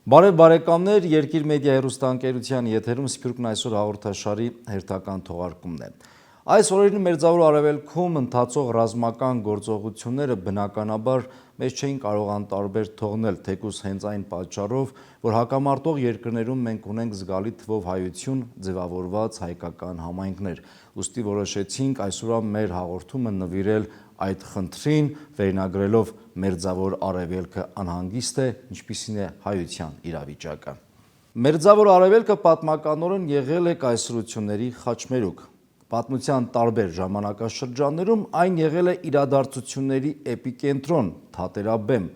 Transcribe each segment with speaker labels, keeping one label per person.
Speaker 1: Բարև բարեկամներ, Երկիր մեդիա հեռուստաընկերության եթերում Սփյուռքն այսօր հաղորդաշարի հերթական թողարկումն է։ Այս օրերին Մերձավոր Արևելքում ընթացող ռազմական գործողությունները բնականաբար մեզ չէին կարող անտարբեր թողնել, թեկուզ հենց այն պատճառով, որ հակամարտող երկրներում մենք ունենք զգալի թվով հայություն ձևավորված հայկական համայնքներ։ Ուստի որոշեցինք այսօրվա մեր հաղորդումը նվիրել այդ խնդրին, վերնագրելով Մերձավոր Արևելքը անհանգիստ է, ինչպիսին է հայության իրավիճակը։ Մերձավոր Արևելքը պատմականորեն եղել է կայսրությունների խաչմերուկ։ Պատմության տարբեր ժամանակաշրջաններում այն եղել է իրադարձությունների էպիկենտրոն, թատերաբեմ։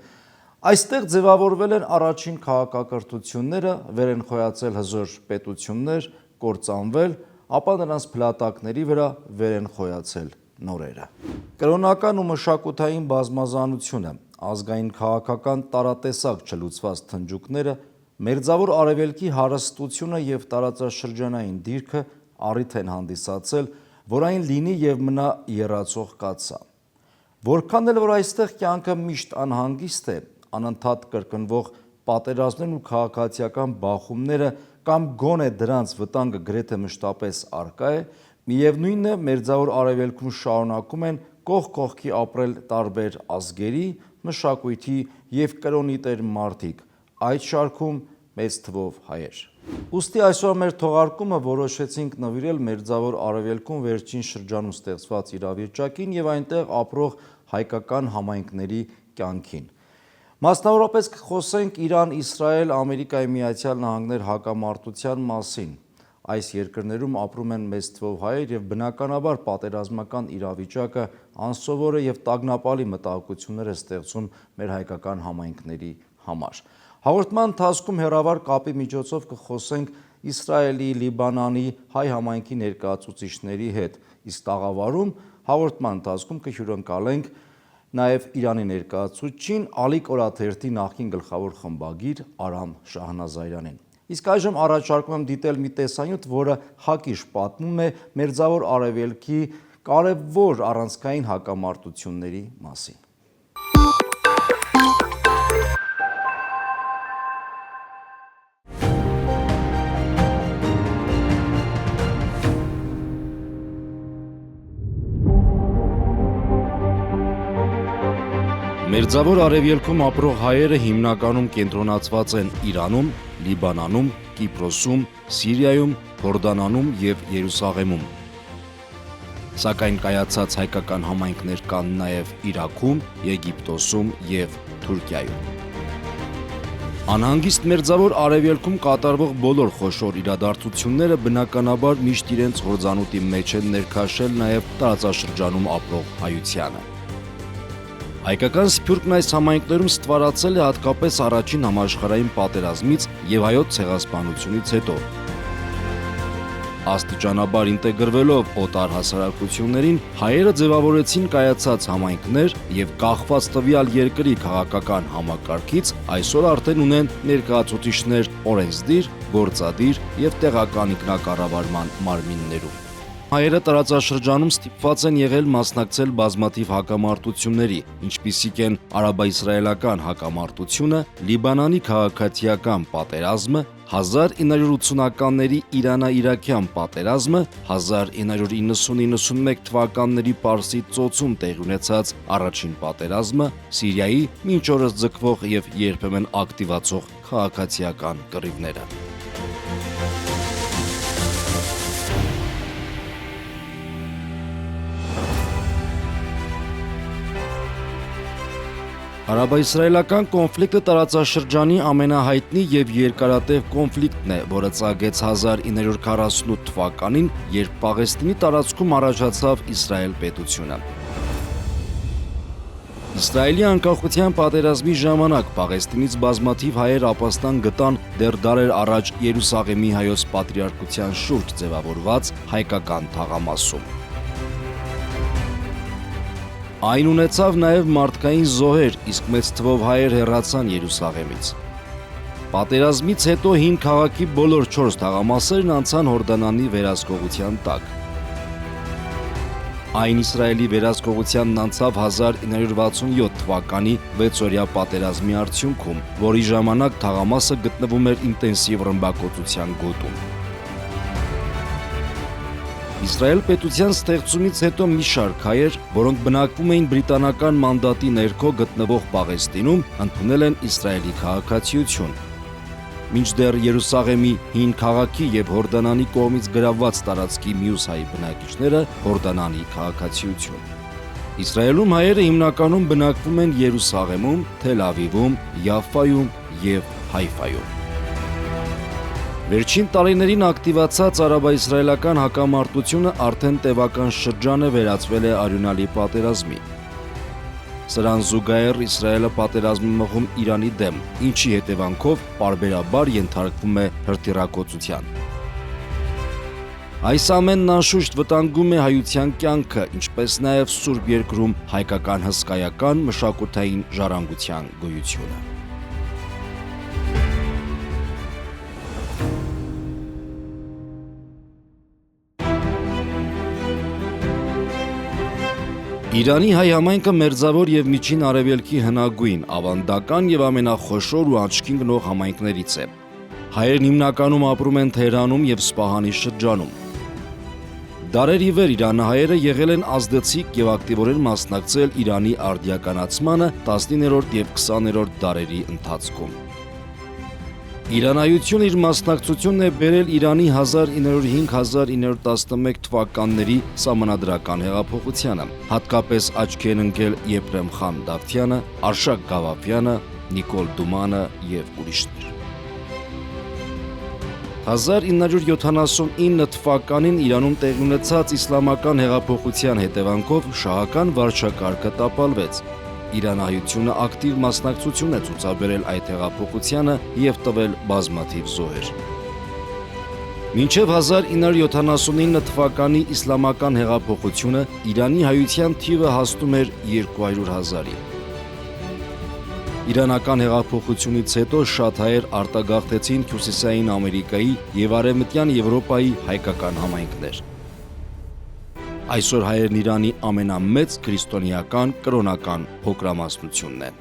Speaker 1: Այստեղ ձևավորվել են առաջին քաղաքակրթությունները, վեր են խոյացել հզոր պետություններ, կործանվել, ապա նրանց փլատակների վրա վեր են խոյացել նորերը։ Կրոնական ու մշակութային բազմազանությունը, ազգային քաղաքական տարատեսակ չլուծված թնջուկները, Մերձավոր Արևելքի հարստությունը և տարածաշրջանային դիրքը առիթ են հանդիսացել, որ այն լինի և մնա եռացող կաթսա։ Որքան էլ որ այստեղ կյանքը միշտ անհանգիստ է, անընդհատ կրկնվող պատերազմներն ու քաղաքացիական բախումները կամ գոնե դրանց վտանգը գրեթե մշտապես առկա է, միևնույնն է Մերձավոր Արևելքում շարունակում են կողք կողքի ապրել տարբեր ազգերի, մշակույթի և կրոնի տեր մարդիկ, այդ շարքում մեծ թվով հայեր։ Ուստի այսօր մեր թողարկումը որոշեցինք նվիրել Մերձավոր Արևելքում վերջին շրջանում ստեղծված իրավիճակին և այնտեղ ապրող հայկական համայնքների կյանքին։ Մասնավորապես կխոսենք Իրան-Իսրայել-Ամերիկայի-Միացյալ Նահանգներ հակամարտության մասին։ Այս երկրներում ապրում են մեծ թվով հայեր և բնականաբար պատերազմական իրավիճակը անսովոր է և տագնապալի մտահոգություններ է ստեղծում մեր հայկական համայնքների համար։ Հաղորդման ընթացքում հեռավար կապի միջոցով կխոսենք Իսրայելի, Լիբանանի հայ համայնքի ներկայացուցիչների հետ, իսկ տաղավարում հաղորդման ընթացքում կհյուրընկալենք նաև Իրանի ներկայացուցչին, Ալիք օրաթերթի նախկին գլխավոր խմբագիր Արամ Շահնազարյանին։ Իսկ այժմ առաջարկում եմ դիտել մի տեսանյութ, որը հակիրճ պատմում է Մերձավոր Արևելքի կարևոր առանցքային հակամարտությունների մասին։ Մերձավոր Արևելքում ապրող հայերը հիմնականում կենտրոնացված են Իրանում, Լիբանանում, Կիպրոսում, Սիրիայում, Հորդանանում և Երուսաղեմում։ Սակայն կայացած հայկական համայնքներ կան նաև Իրաքում, Եգիպտոսում և Թուրքիայում։ Անհանգիստ Մերձավոր Արևելքում կատարվող բոլոր խոշոր իրադարձությունները բնականաբար միշտ իրենց հորձանուտի մեջ են ներքաշել նաև տարածաշրջանում ապրող հայությանը։ Հայկական Սփյուռքն այս համայնքներում ստվարացել է հատկապես առաջին համաշխարհային պատերազմից և հայոց ցեղասպանությունից հետո։ Աստիճանաբար ինտեգրվելով օտար հասարակություններին, հայերը ձևավորեցին կայացած համայնքներ և կախված տվյալ երկրի քաղաքական համակարգից այսօր արդեն ունեն ներկայացուցիչներ օրենսդիր, գործադիր և տեղական ինքնակառավարման մարմիններում։ Հայերը տարածաշրջանում ստիպված են եղել մասնակցել բազմաթիվ հակամարտությունների, ինչպիսիք են արաբա-իսրայելական հակամարտությունը, Լիբանանի քաղաքացիական պատերազմը, 1980-ականների Իրանա-իրաքյան պատերազմը, 1990-91 թվականների Պարսից ծոցում տեղի ունեցած առաջին պատերազմը, Սիրիայի մինչ օրս ձգվող և երբեմն ակտիվացող քաղաքացիական կռիվները։ Արաբա-իսրայելական կոնֆլիկտը տարածաշրջանի ամենահայտնի և երկարատև կոնֆլիկտն է, որը ծագեց 1948 թվականին, երբ Պաղեստինի տարածքում առաջացավ Իսրայել պետությունը։ Իսրայելի անկախության պատերազմի ժամանակ Պաղեստինից բազմաթիվ հայեր ապաստան գտան դեռ դարեր առաջ Երուսաղեմի հայոց պատրիարքության շուրջ ձևավորված հայկական թաղամասում։ Այն ունեցավ նաև մարդկային զոհեր, իսկ մեծ թվով հայեր հեռացան Երուսաղեմից։ Պատերազմից հետո հին քաղաքի բոլոր 4 թաղամասերն անցան Հորդանանի վերահսկողության տակ։ Այն Իսրայելի վերահսկողությանն անցավ 1967 թվականի 6-օրյա պատերազմի արդյունքում, որի ժամանակ թաղամասը գտնվում էր ինտենսիվ ռմբակոծության գոտում։ Իսրայել պետության ստեղծումից հետո մի շարք հայեր, որոնք բնակվում էին բրիտանական մանդատի ներքո գտնվող Պաղեստինում, ընդունել են Իսրայելի քաղաքացիություն։ Մինչդեռ Երուսաղեմի հին քաղաքի եւ Հորդանանի կողմից գրավված տարածքի մյուս հայ բնակիչները Հորդանանի քաղաքացիություն։ Իսրայելում հայերը հիմնականում բնակվում են Երուսաղեմում, Թել Ավիվում, Յաֆայում եւ Հայֆայում։ Վերջին տարիներին ակտիվացած արաբա-իսրայելական հակամարտությունը արդեն տևական շրջան է վերածվել է արյունալի պատերազմի։ Սրան զուգահեռ Իսրայելը պատերազմի մղում Իրանի դեմ, ինչի հետևանքով պարբերաբար ենթարկվում է հրթիռակոծության։ Այս ամենն անշուշտ վտանգում է հայության կյանքը, ինչպես նաև Սուրբ երկրում հայկական հսկայական մշակութային ժառանգության գոյությունը։ Իրանի հայ համայնքը մերձավոր եւ միջին արևելքի հնագույն, ավանդական եւ ամենախոշոր ու աչքի ընկնող համայնքներից է։ Հայերն հիմնականում ապրում են Թեհրանում եւ Սպահանի շրջանում։ Դարեր ի վեր իրանահայերը եղել են ազդեցիկ եւ ակտիվորեն մասնակցել Իրանի արդիականացմանը 19-րդ եւ 20-րդ դարերի ընթացքում։ Իրանայությունը իր մասնակցությունն է բերել Իրանի 1905-1911 թվականների սահմանադրական հեղափոխությանը, հատկապես աչքի են ընկել Եփրեմ խան Դավթյանը, Արշակ Գավափյանը, Նիկոլ Դումանը եւ ուրիշներ։ 1979 թվականին Իրանում տեղի ունեցած իսլամական հեղափոխության հետևանքով շահական վարչակարգը տապալվեց։ Իրանահայությունը ակտիվ մասնակցություն է ցուցաբերել այդ հեղափոխությանը եւ տվել բազմաթիվ զոհեր։ Մինչև 1979 թվականի իսլամական հեղափոխությունը Իրանի հայության թիվը հասնում էր 200,000-ի։ Իրանական հեղափոխությունից հետո շատ հայեր արտագաղթեցին Հյուսիսային Ամերիկայի եւ Արևմտյան Եվրոպայի հայկական համայնքներ։ Այսօր հայերն Իրանի ամենամեծ քրիստոնեական կրոնական փոքրամասնությունն են։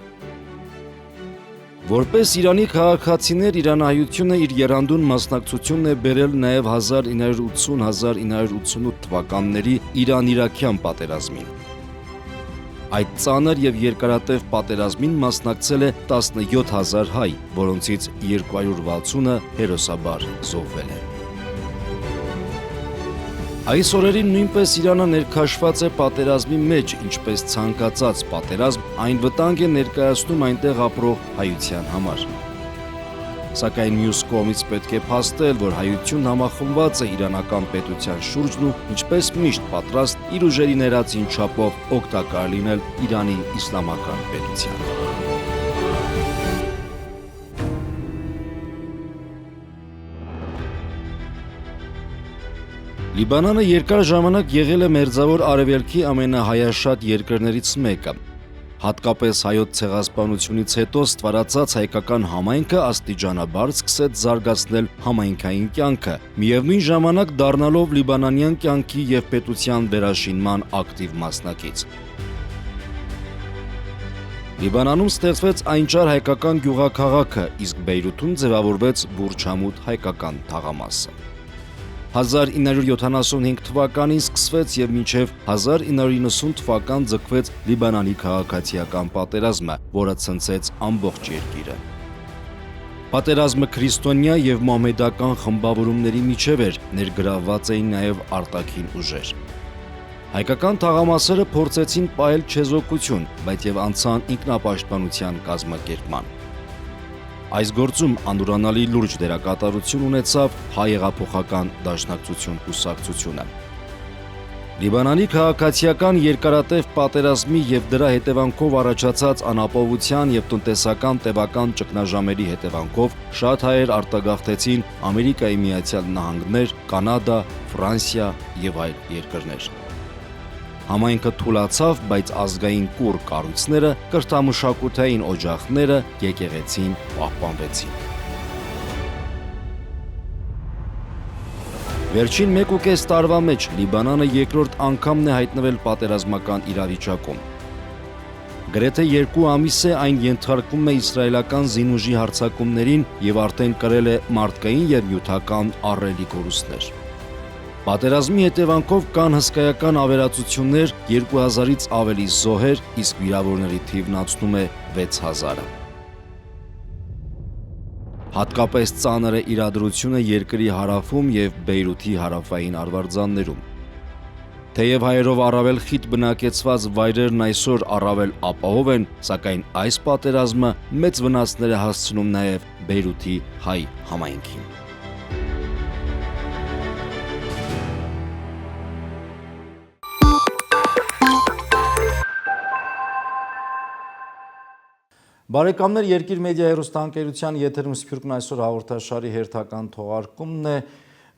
Speaker 1: Որպես Իրանի քաղաքացիներ իրանահայությունը իր եռանդուն մասնակցությունն է բերել նաև 1980-1988 թվականների Իրան-Իրաքյան պատերազմին։ Այդ ծանր եւ երկարատև պատերազմին մասնակցել է 17,000 հայ, որոնցից 260-ը հերոսաբար զոհվել են։ Այս օրերին նույնպես Իրանը ներքաշված է պատերազմի մեջ, ինչպես ցանկացած պատերազմ այն վտանգ է ներկայացնում այնտեղ ապրող հայության համար։ Սակայն մյուս կողմից պետք է փաստել, որ հայությունն համախմբված է իրանական պետության շուրջն ու ինչպես միշտ պատրաստ իր ուժերի ներածին չափով օգտակար լինել Իրանի իսլամական պետությանը։ Լիբանանը երկար ժամանակ եղել է մերձավոր արևելքի ամենահայաշատ երկրներից մեկը։ Հատկապես հայոց ցեղասպանությունից հետո ստվարացած հայկական համայնքը աստիճանաբար սկսեց զարգացնել համայնքային կյանքը, միևնույն ժամանակ դառնալով լիբանանյան կյանքի եւ պետության վերաշինման ակտիվ մասնակից։ Լիբանանում ստեղծվեց այնճար հայկական գյուղաքաղաքը, իսկ Բեյրութում ձևավորվեց Բուրջ Համուդ հայկական թաղամասը։ 1975 թվականին սկսվեց եւ մինչև 1990 թվական ձգվեց Լիբանանի քաղաքացիական պատերազմը, որը ցնցեց ամբողջ երկիրը։ Պատերազմը քրիստոնյա եւ մահմեդական խմբավորումների միջև էր, ներգրավված էին նաեւ արտաքին ուժեր։ Հայկական թաղամասերը փորձեցին պահել չեզոքություն, բայց եւ անցան ինքնապաշտպանության կազմակերպման։ Այս գործում անուրանալի լուրջ դերակատարություն ունեցավ հայ հեղափոխական դաշնակցություն կուսակցությունը։ Լիբանանի քաղաքացիական երկարատև պատերազմի եւ դրա հետևանքով առաջացած անապահովության եւ տնտեսական տևական ճգնաժամերի հետևանքով շատ հայեր արտագաղթեցին Ամերիկայի Միացյալ Նահանգներ, Կանադա, Ֆրանսիա եւ այլ երկրներ։ Համայնքը թուլացավ, բայց ազգային կուռ կառույցները, կրթամշակութային օջախները, եկեղեցին պահպանվեցին։ Վերջին 1.5 տարվա մեջ Լիբանանը երկրորդ անգամն է հայտնվել պատերազմական իրավիճակում։ Գրեթե 2 ամիս է այն ենթարկվում է իսրայելական զինուժի հարձակումներին եւ արդեն կրել է մարդկային եւ նյութական ահռելի կորուստներ։ Պատերազմի հետևանքով կան հսկայական ավերածություններ, 2000-ից ավելի զոհեր, իսկ վիրավորների թիվն անցնում է 6000-ը։ Հատկապես ծանր է իրադրությունը երկրի հարավում եւ Բեյրութի հարավային արվարձաններում։ Թեև հայերով առավել խիտ բնակեցված վայրերն այսօր առավել ապահով են, սակայն այս պատերազմը մեծ վնասներ է հասցնում նաեւ Բեյրութի հայ համայնքին։ Բարեկամներ, Երկիր մեդիա հեռուստաընկերության եթերում Սփյուռքն այսօր հաղորդաշարի հերթական թողարկումն է,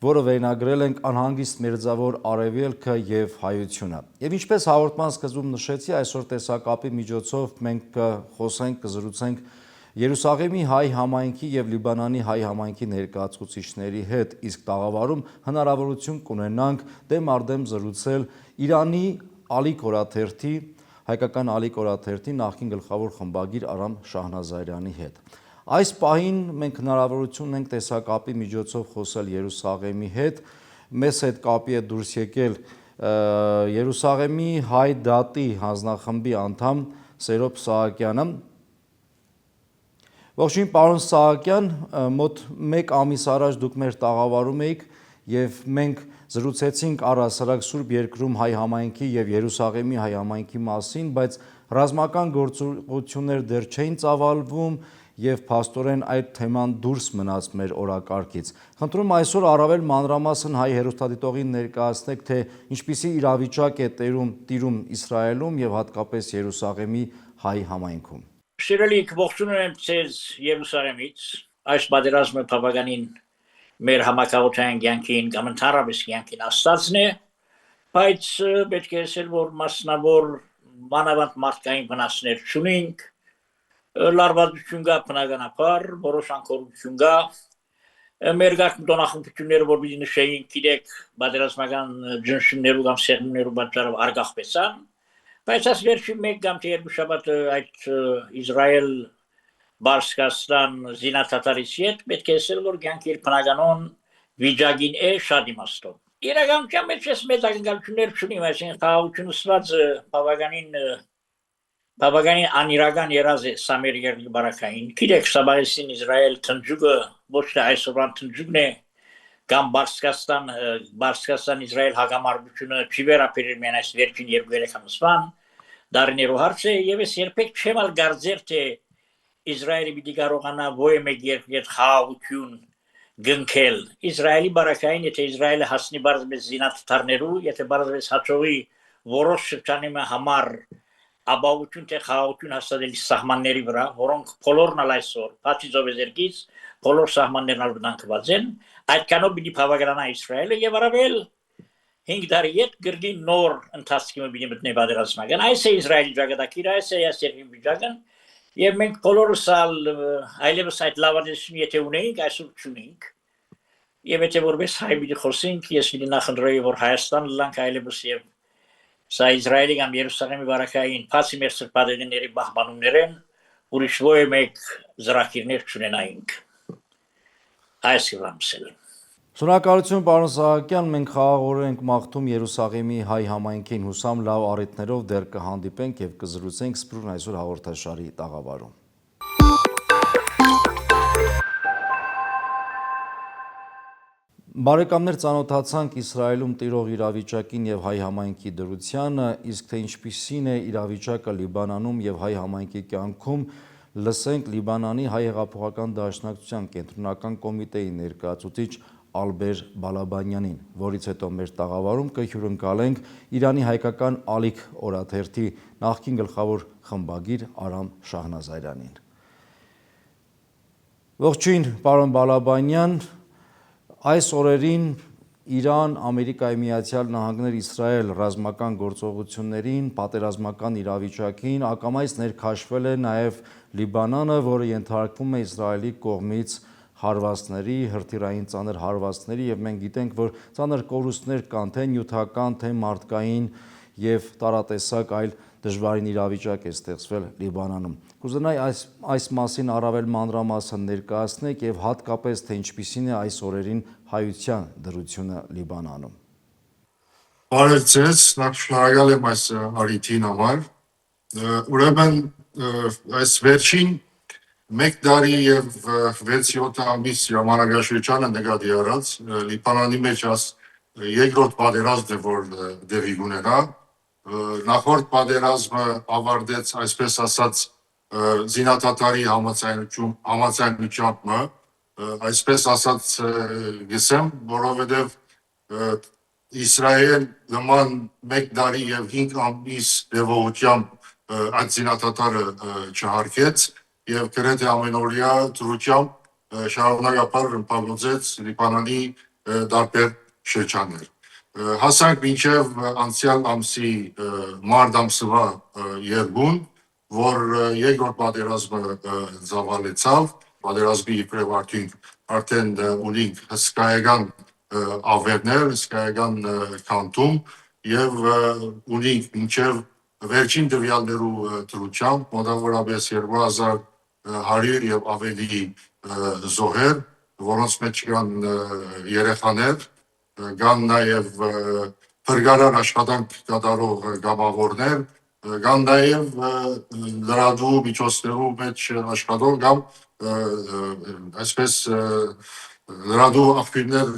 Speaker 1: որը վերնագրել ենք անհանգիստ մերձավոր Արևելքը եւ հայությունը։ Եվ ինչպես հաղորդման սկզբում նշեցի, այսօր տեսակապի միջոցով մենք կզրուցենք Երուսաղեմի հայ համայնքի եւ Լիբանանի հայ համայնքի ներկայացուցիչների հետ, իսկ տաղավարում հնարավորություն կունենանք դեմ առ դեմ զրուցել Իրանի Ալիք օրաթերթի Հայկական Ալիք օրաթերթի նախկին գլխավոր խմբագիր Արամ Շահնազարյանի հետ։ Այս պահին մենք հնարավորություն ունենք տեսակապի միջոցով խոսել Երուսաղեմի հետ։ Մեզ հետ կապի է դուրս եկել Երուսաղեմի հայ դատի հանձնախմբի անդամ Սերոբ Սահակյանը։ Ողջույն պարոն Սահակյան, մոտ 1 ամիս առաջ դուք մեր տաղավարում էիք եւ մենք զրուցեցինք առհասարակ Սուրբ Երկրում հայ համայնքի եւ Երուսաղեմի հայ համայնքի մասին, բայց ռազմական գործողություններ դեռ չէին ծավալվում եւ փաստորեն այդ թեման դուրս մնաց մեր օրակարգից։ Խնդրում այսօր առավել մանրամասն հայ հեռուստադիտողին ներկայացնեք, թե ինչպիսի իրավիճակ է տիրում Իսրայելում եւ հատկապես Երուսաղեմի հայ համայնքում։
Speaker 2: Շիրելիք, ողջունում եմ ձեզ Երուսաղեմից։ Այս պատերազմը բավականին մեր համակարգության կյանքին կամ ընդհանրապես կյանքին աստածն է, բայց պետք է ասել, որ մասնավոր մանավանդ մարդկային վնասներ չունենք, լարվածություն կա բնականաբար, որոշ անկորություն կա, մեր գաղտնի որ պիտի նշեինք, գիտեք, պատերազմական ջնշումներու կամ սեղմումներու պատճառով արգախվեցան, բայց այս վերջին 1 կամ 2 շաբաթ այդ Իսրայել Բարսկաստան զինաթաթարից հետ պետք է ասել, որ կյանքի իր բնականոն վիճակին է շատ իմաստով։ Իրականության մեջ ես մեծ ակնկալություններ չունիմ, այսինքն խաղաղությունը սված բավականին անիրական երազ է սա մեր երկրի բարակային։ Գիտեք, Սաբահեսին Իսրայել թնջուկը ոչ թե այսօրվան թնջուկն է, կամ Բարսկաստան Իսրայել հակամարտությունը չի վերաբերել միայն այս վերջին 2-3 ամսվան, դարիներու հարց է, եւ ես երբեք չեմ կարծեր, թե Իսրայելը պիտի կարողանա ոյ մեկ երկրի հետ խաղաղություն գնքել։ Իսրայելի բարակային, եթե Իսրայելը հասնի բարձրապես զինաթաթարներու, եթե բարձրապես հաջողի որոշ շրջանի համար ապահովություն թե խաղաղություն հաստատել սահմանների վրա, որոնք բոլորն այսօր, բացի Զովեզերկից, բոլոր սահմաններն ալբնանքված են, այդքանով պիտի բավականանա Իսրայելը եւ առավել 5 տարի հետ գրգին նոր ընթացքի պիտի մտնի պատերազմական։ Այս է Իսրայելի ճակատագիրը, այս է երկրի վիճակը։ Եվ մենք բոլորս այլևս այդ լավատեսությունը եթե ունեինք, այսօր չունենք։ Եվ եթե որպես հայ պիտի խոսենք, ես պիտի նախընտրեի, որ Հայաստանը լանք այլևս եւ սա Իսրայելի կամ Երուսաղեմի բարակային բացի մեր սրբադեղիների պահպանումներեն ուրիշ ոյ մեկ զրակիրներ չունենայինք։ Այս կլամսել։
Speaker 1: Շնորհակալություն պարոն Սահակյան, մենք խաղաղորեն ենք մաղթում Երուսաղեմի հայ համայնքին, հուսամ լավ առիթներով դեռ կհանդիպենք եւ կզրուցենք Սփյուռքն այսօր հաղորդաշարի տաղավարում։ Բարեկամներ, ծանոթացանք Իսրայելում տիրող իրավիճակին եւ հայ համայնքի դրությանը, իսկ թե ինչպիսին է իրավիճակը Լիբանանում եւ հայ համայնքի կյանքում, լսենք Լիբանանի հայ հեղափոխական դաշնակցության կենտրոնական կոմիտեի ներկայացուցիչ Ալբեր Բալաբանյանին, որից հետո մեր տաղավարում կհյուրընկալենք Իրանի հայկական Ալիք օրաթերթի նախկին գլխավոր խմբագիր Արամ Շահնազարյանին։ Ողջույն պարոն Բալաբանյան, այս օրերին Իրան, Ամերիկայի Միացյալ Նահանգներ, Իսրայել ռազմական գործողություններին, պատերազմական իրավիճակին ակամայից ներքաշվել է նաև Լիբանանը, որը ենթարկվում է Իսրայելի կողմից հարվածների, հրթիռային ծանր հարվածների եւ մենք գիտենք, որ ծանր կորուստներ կան թե նյութական, թե մարդկային եւ տարատեսակ այլ դժվարին իրավիճակ է ստեղծվել Լիբանանում։ Կուզենայի այս մասին առավել մանրամասն ներկայացնեք եւ հատկապես թե ինչպիսին է այս օրերին հայության դրությունը Լիբանանում։
Speaker 3: Բարև ձեզ, շնորհակալ եմ այս առիթին համար։ Ուրեմն այս վերջին 1 տարի եւ 6-7 ամիս ժամանակաշրջանը նկատի առած Լիբանանի մեջ երկրորդ պատերազմն է, որ դեպի ունենա։ Նախորդ պատերազմը ավարտեց, այսպես ասած, զինադատարի համաձայնությամբ, այսպես ասած գսեմ, որովհետեւ Իսրայել նման 1 տարի եւ 5 ամիս դեպողությամբ այդ զինադատարը չհարգեց եւ գրեթե ամենօրյա դրությամբ շարունակապար ռմբակոծեց Լիբանանի տարբեր շրջաններ։ Հասանք մինչև անցյալ ամսի մարտ ամսվա 2-ին, որ երկրորդ պատերազմը ծավալեցավ, պատերազմի իբրև արդեն ունենք հսկայական ավերներ, հսկայական քանթում եւ ունենք մինչեւ վերջին տվյալներու դրությամբ մոտավորապես 2100 եւ ավելի զոհեր, որոնց մեջ կան երեխաներ, կան նաեւ փրկարար աշխատանք կատարող գաբավորներ, կան նաեւ լրատվու միջոցներու մեջ աշխատող կամ այսպես լրատվու աղբյուրներ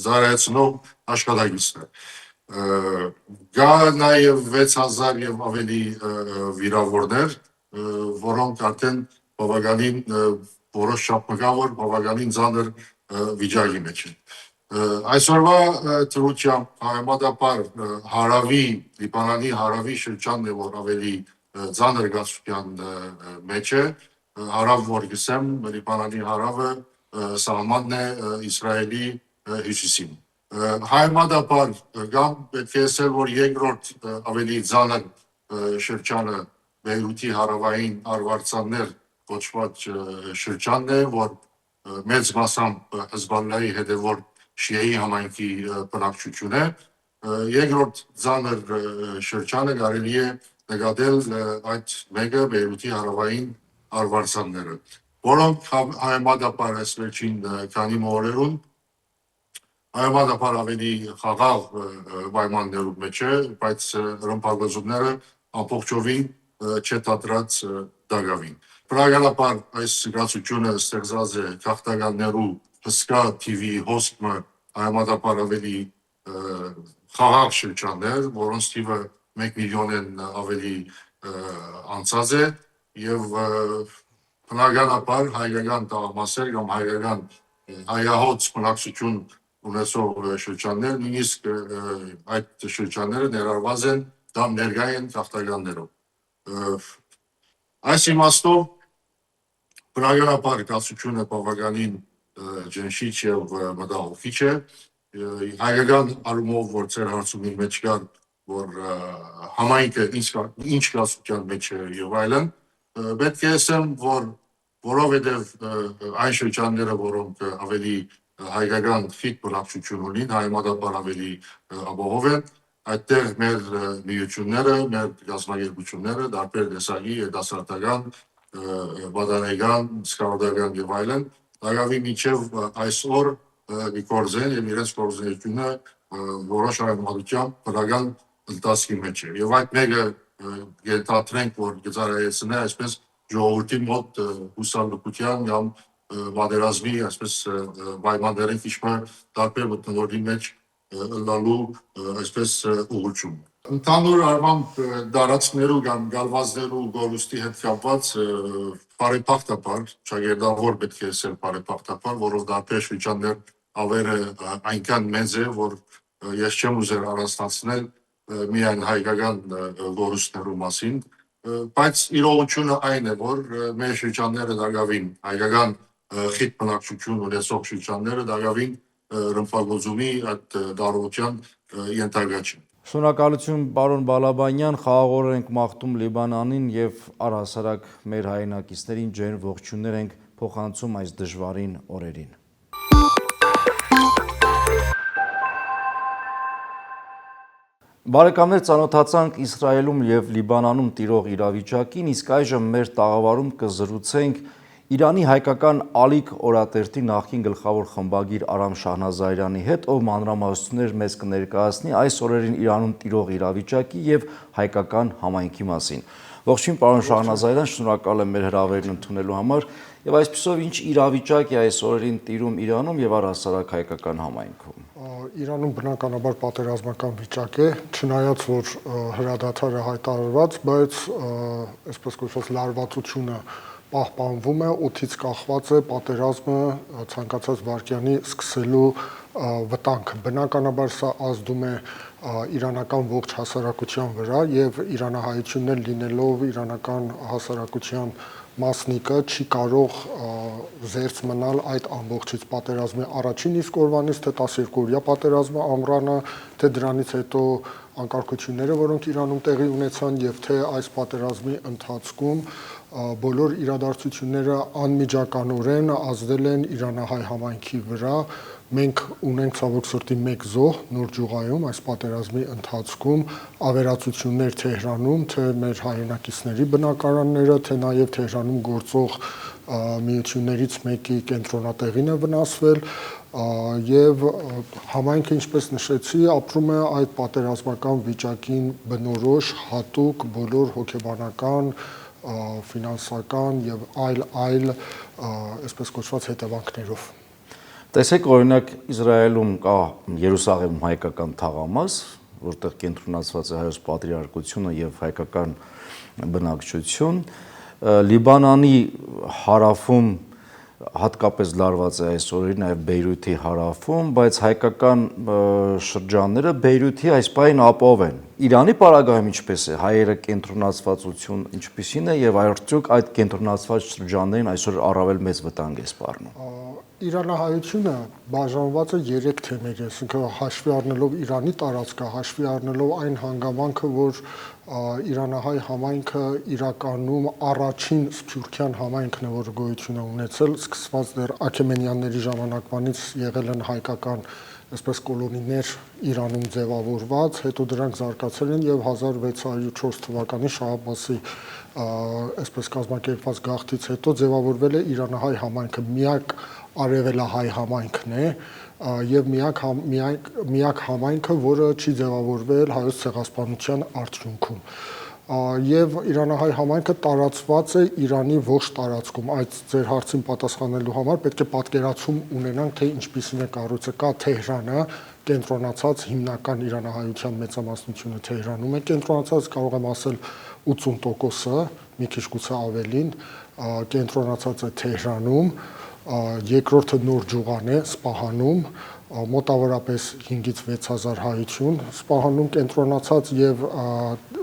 Speaker 3: զարգացնող աշխատակիցներ։ Կա նաեւ 6000 եւ ավելի վիրավորներ, որոնք արդեն բավականին որոշ շապմկավոր բավականին ծանր վիճակի մեջ են։ Այսօրվա դրությամբ համեմատաբար Լիբանանի հարավի շրջանն է, որ ավելի ծանր գացության մեջ է, հարավ որ գսեմ, Լիբանանի հարավը սահմանն է Իսրայելի հյուսիսին։ Համեմատաբար կամ պետք է ասել, որ երկրորդ ավելի ծանր շրջանը Բեյրութի հարավային արվարձաններ կոչված շրջանն է, որ մեծ մասամբ Հեզբոլլայի հետևորդ շիայի համայնքի բնակչություն է։ Երկրորդ ծանր շրջանը կարելի է նկատել այդ մեկը Բեյրութի հարավային արվարձանները, որոնք համեմատաբար այս վերջին քանի օրերուն համեմատաբար ավելի խաղաղ պայմաններում մեջ է, բայց ռմբակոծությունները ամբողջովին չդադրած դակավին։ Բնականաբար այս զգացությունը ստեղծած է քաղաքականներու հսկա թիվի հոսքը համեմատաբար ավելի խաղաղ շրջաններ, որոնց թիվը 1 միլիոնեն ավելի անցած է եւ բնականաբար հայկական տաղամասեր կամ հայկական հայահոց բնակչություն ունեցող շրջաններ, նույնիսկ այդ շրջանները ներառված են կամ ներկա են քաղաքականներով։ Այս իմաստով բնականաբար կացությունը բավականին ջնշիչ եւ մտահոգիչ է, հայկական առումով, որ ծեր հարցումի մեջ կար, որ համայնքը ինչ կացության մեջ է եւ այլն, պետք է ասեմ, որ որովհետեւ այն շրջանները, որոնք ավելի հայկական խիտ բնակչություն ունին, համեմատաբար ավելի ապահով են, այդտեղ մեր միությունները, մեր գազագերբությունները, տարբեր տեսակի երիտասարդական, պատանեկան, սկաուտական եւ այլն, լավի միջև այսօր գործեն եւ իրենց գործունեությունը որոշ արմատությամբ բնական ընթացքի մեջ է։ Եվ այդ մեկը ենթադրենք, որ գծարայեցնե այսպես ժողովրդի մոտ հուսալուկության կամ պատերազմի այսպես պայմաններին քիչմը տարբեր մտնոլորտի մեջ լալու այսպես ուղղություն։ Ընդհանուր առմամբ դարածքներու կամ գալվածներու գորուստի հետ կապված բարեփոխտաբար, ճագերտավոր պետք է ասել բարեփոխտաբար, որով տարբեր շրջաններ ավերը այնքան մեծ է, որ ես չեմ ուզել առանձնացնել միայն հայկական գորուստներու մասին, բայց իրողությունը այն է, որ մեր շրջանները դակավին հայկական խիտ բնակչություն ունեցող շրջանները դակավին ռմբակոծումի այդ դարողության ենթակա չեն։
Speaker 1: Շնորհակալություն պարոն Բալաբանյան, խաղաղորեն ենք մաղթում Լիբանանին եւ առհասարակ մեր հայրենակիցներին ջերմ ողջույններ ենք փոխանցում այս դժվարին օրերին։ Բարեկամներ, ծանոթացանք Իսրայելում եւ Լիբանանում տիրող իրավիճակին, իսկ այժմ մեր տաղավարում կզրուցենք Իրանի հայկական ալիք օրատերտի նախկին գլխավոր խմբագիր Արամ Շահնազարյանի հետ, ով մանրամասնություններ մեզ կներկայացնի այս օրերին Իրանում տիրող իրավիճակի եւ հայկական համայնքի մասին։ Ողջույն, պարոն Շահնազարյան, շնորհակալ եմ մեր հրավերն ընդունելու համար եւ այսպիսով ինչ իրավիճակ է այս օրերին տիրում Իրանում եւ առհասարակ հայկական համայնքում։
Speaker 4: Իրանում բնականաբար պատերազմական վիճակ է, չնայած որ հրադադարը հայտարարված, բայց այսպես կոչված լարվածությունը պահպանվում է, օդից կախված է պատերազմը ցանկացած վայրկյանի սկսելու վտանգը։ Բնականաբար սա ազդում է իրանական ողջ հասարակության վրա եւ իրանահայությունն լինելով իրանական հասարակության մասնիկը չի կարող զերծ մնալ այդ ամբողջից պատերազմի առաջին իսկ օրվանից, թե 12-օրյա պատերազմը ամռանը, թե դրանից հետո անկարգությունները, որոնք Իրանում տեղի ունեցան եւ թե այս պատերազմի ընթացքում բոլոր իրադարձությունները անմիջականորեն ազդել են իրանահայ համայնքի վրա։ Մենք ունենք ցավոք սրտի մեկ զոհ Նոր Ջուղայում այս պատերազմի ընթացքում, ավերածություններ Թեհրանում, թե մեր հայրենակիցների բնակարանները, թե նաև Թեհրանում գործող միություններից մեկի կենտրոնատեղին է վնասվել եւ համայնքը, ինչպես նշեցի, ապրում է այդ պատերազմական վիճակին բնորոշ հատուկ բոլոր հոգեբանական, ֆինանսական եւ այլ այսպես կոչված հետևանքներով։
Speaker 1: Տեսեք, օրինակ Իսրայելում կա Երուսաղեմում հայկական թաղամաս, որտեղ կենտրոնացված է հայոց պատրիարքությունը եւ հայկական բնակչություն, Լիբանանի հարավում հատկապես լարված է այս օրերին նաև Բեյրութի հարավում, բայց հայկական շրջանները Բեյրութի այս պահին ապով են։ Իրանի պարագայում ինչպես է, հայերը կենտրոնացվածություն ինչպիսին է եւ արդյոք այդ կենտրոնացված շրջաններին այսօր առավել մեծ վտանգ է սպառնում։
Speaker 4: Իրանահայությունը բաժանված է 3 թեմերի, այսինքն հաշվի առնելով Իրանի տարածքը, հաշվի առնելով այն հանգամանքը, որ իրանահայ համայնքը իրականում առաջին սփյուռքյան համայնքն է, որը գոյություն է ունեցել, սկսված դեռ Աքեմենյանների ժամանակվանից եղել են հայկական այսպես կոլոնիներ Իրանում ձևավորված, հետո դրանք զարգացել են եւ 1604 թվականի Շահ Աբբասի այսպես կազմակերպված գաղթից հետո ձևավորվել է իրանահայ համայնքը, միակ արևելահայ համայնքն է եւ միակ համայնքը, որը չի ձևավորվել հայոց ցեղասպանության արդյունքում։ Եվ իրանահայ համայնքը տարածված է Իրանի ողջ տարածքում։ Այդ ձեր հարցին պատասխանելու համար պետք է պատկերացում ունենանք, թե ինչպիսին է կառույցը։ Կա Թեհրանը, կենտրոնացած հիմնական իրանահայության մեծամասնությունը Թեհրանում է կենտրոնացած, կարող եմ ասել 80%-ը, մի քիչ գուցե ավելին, կենտրոնացած է Թեհրանում, երկրորդը Նոր Ջուղան է Սպահանում, մոտավորապես 5-ից 6000 հայություն Սպահանում կենտրոնացած եւ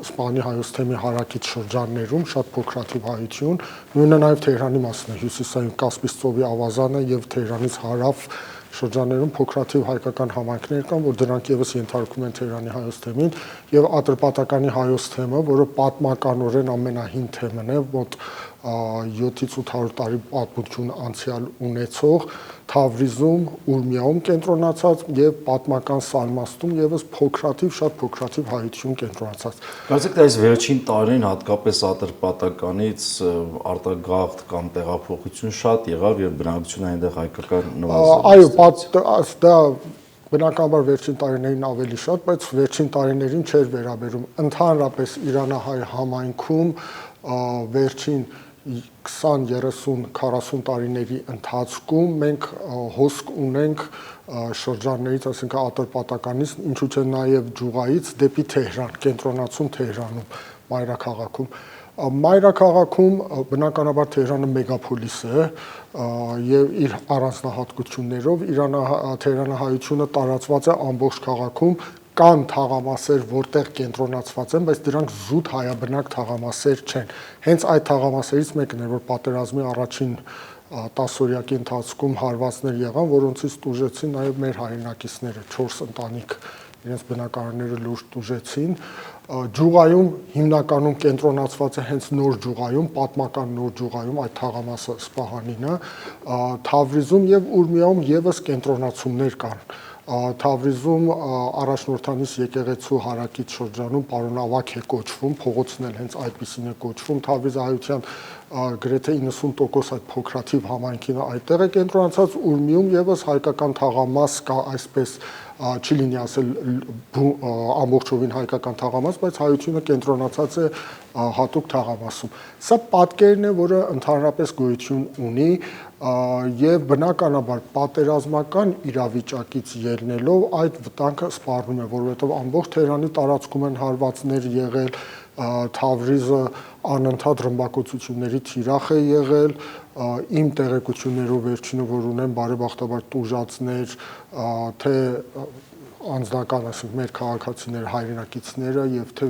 Speaker 4: Սպահանի հայոց թեմի հարակից շրջաններում շատ փոքրաթիվ հայություն, նույնը նաեւ Թեհրանի մասն է, հյուսիսային Կասպից ծովի ավազանը եւ Թեհրանից հարավ շրջաններում փոքրաթիվ հայկական համայնքներ կան, որ դրանք եւս ենթարկվում են Թեհրանի հայոց թեմին եւ Ատրպատականի հայոց թեմը, որը պատմականորեն ամենահին թեմն է, մոտ 7-ից 800 տարի պատմություն անցյալ ունեցող, Թավրիզում, Ուրմիայում կենտրոնացած եւ պատմական Սալմաստում եւս շատ փոքրաթիվ հայություն կենտրոնացած։
Speaker 1: Կարծեք թե այս վերջին տարին հատկապես Ատրպատականից արտագաղթ կամ տեղափոխություն շատ եղավ եւ բնակչությունը այնտեղ հայկական նվազել։
Speaker 4: Այո, դա բնականաբար վերջին տարիներին ավելի շատ, բայց վերջին տարիներին չէր վերաբերում։ Ընդհանրապես իրանահայ համայնքում վերջին 20, 30, 40 տարիների ընթացքում մենք հոսք ունենք շրջաններից, այսինքն Ատրպատականից, ինչու՞ չէ նաև Ջուղայից դեպի Թեհրան, կենտրոնացում Թեհրանում, մայրաքաղաքում։ Մայրաքաղաքում բնականաբար Թեհրանը մեգապոլիս է եւ իր առանձնահատկություններով Թեհրանահայությունը տարածված է ամբողջ քաղաքում, կան թաղամասեր, որտեղ կենտրոնացված են, բայց դրանք զուտ հայաբնակ թաղամասեր չեն։ Հենց այդ թաղամասերից մեկն է, որ պատերազմի առաջին 10-օրյակի ընթացքում հարվածներ եղան, որոնցից տուժեցին նաև մեր հայրենակիցները, 4 ընտանիք իրենց բնակարանները լուրջ տուժեցին Ջուղայում հիմնականում կենտրոնացված է հենց նոր ջուղայում, պատմական նոր ջուղայում այդ թաղամասը Սպահանինը, Թավրիզում եւ Ուրմիայում եւս կենտրոնացումներ կան։ Թավրիզում առաջնորդանից եկեղեցու հարակից շրջանում պարոն Ավագ է կոչվում, փողոցն էլ հենց այդպեսին է կոչվում, Թավրիզահայության գրեթե 90% այդ փոքրաթիվ համայնքին այդտեղ է կենտրոնացած, Ուրմիում եւս հայկական թաղամաս կա, այսպես չի լինի ասել ամբողջովին հայկական թաղամաս, բայց հայությունը կենտրոնացած է հատուկ թաղամասում։ Սա պատկերն է, որը ընդհանրապես գոյություն ունի եւ բնականաբար պատերազմական իրավիճակից ելնելով այդ վտանգը սպառնում է, որովհետեւ ամբողջ Թեհրանի տարածքում են հարվածներ եղել, Թավրիզը անընդհատ ռմբակոծությունների թիրախ է եղել, իմ տեղեկություններով վերջինը որ ունեմ բարեբախտաբար տուժածներ, թե անձնական, ասենք մեր քաղաքացիներ, հայրենակիցները եւ թե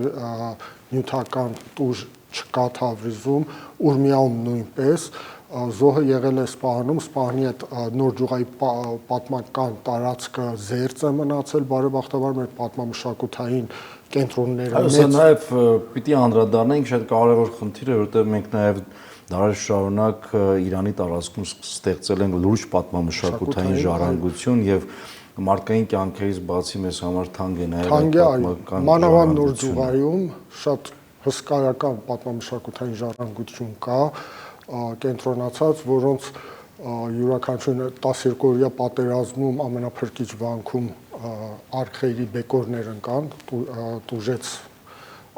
Speaker 4: նյութական տուժ չկա Թավրիզում, Ուրմիայում նույնպես զոհը եղել է Սպահանում, Սպահանի այդ նոր ջուղայի պատմական տարածքը զերծ է մնացել, բարեբախտաբար մեր պատմամշակութային կենտրոնները
Speaker 1: Այո, սա նաև պիտի անդրադառնանք շատ կարևոր խնդիր է, որովհետև մենք նաև դարեր շարունակ Իրանի տարածքում ստեղծել ենք լուրջ պատմամշակութային ժառանգություն եւ մարդկային կյանքերից բացի մեզ համար թանկ է նաև
Speaker 4: պատմական մանավանդ նոր ջուղայում շատ հսկայական պատմամշակութային ժառանգություն կա, կենտրոնացած, որոնց յուրաքանչյուրը 12-օրյա պատերազմում ամենափրկիչ վանքում արխերի բեկորներ ընկան, տուժեց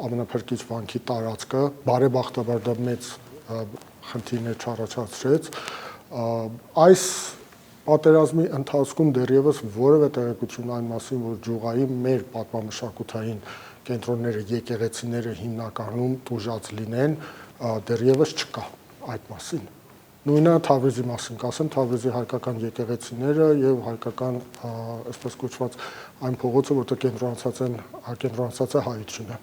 Speaker 4: ամենափրկիչ վանքի տարածքը, բարեբախտաբար դա մեծ խնդիրներ չառաջացրեց։ Այս պատերազմի ընթացքում դեռևս որևէ տեղեկություն այն մասին, որ ջուղայի մեր պատմամշակութային կենտրոնները, եկեղեցիները հիմնականում տուժած լինեն, դեռևս չկա այդ մասին։ Նույնը Թավրիզի մասին կասեմ, Թավրիզի հայկական եկեղեցիները եւ հայկական, այսպես կոչված, այն փողոցը, որտեղ կենտրոնացած է հայությունը։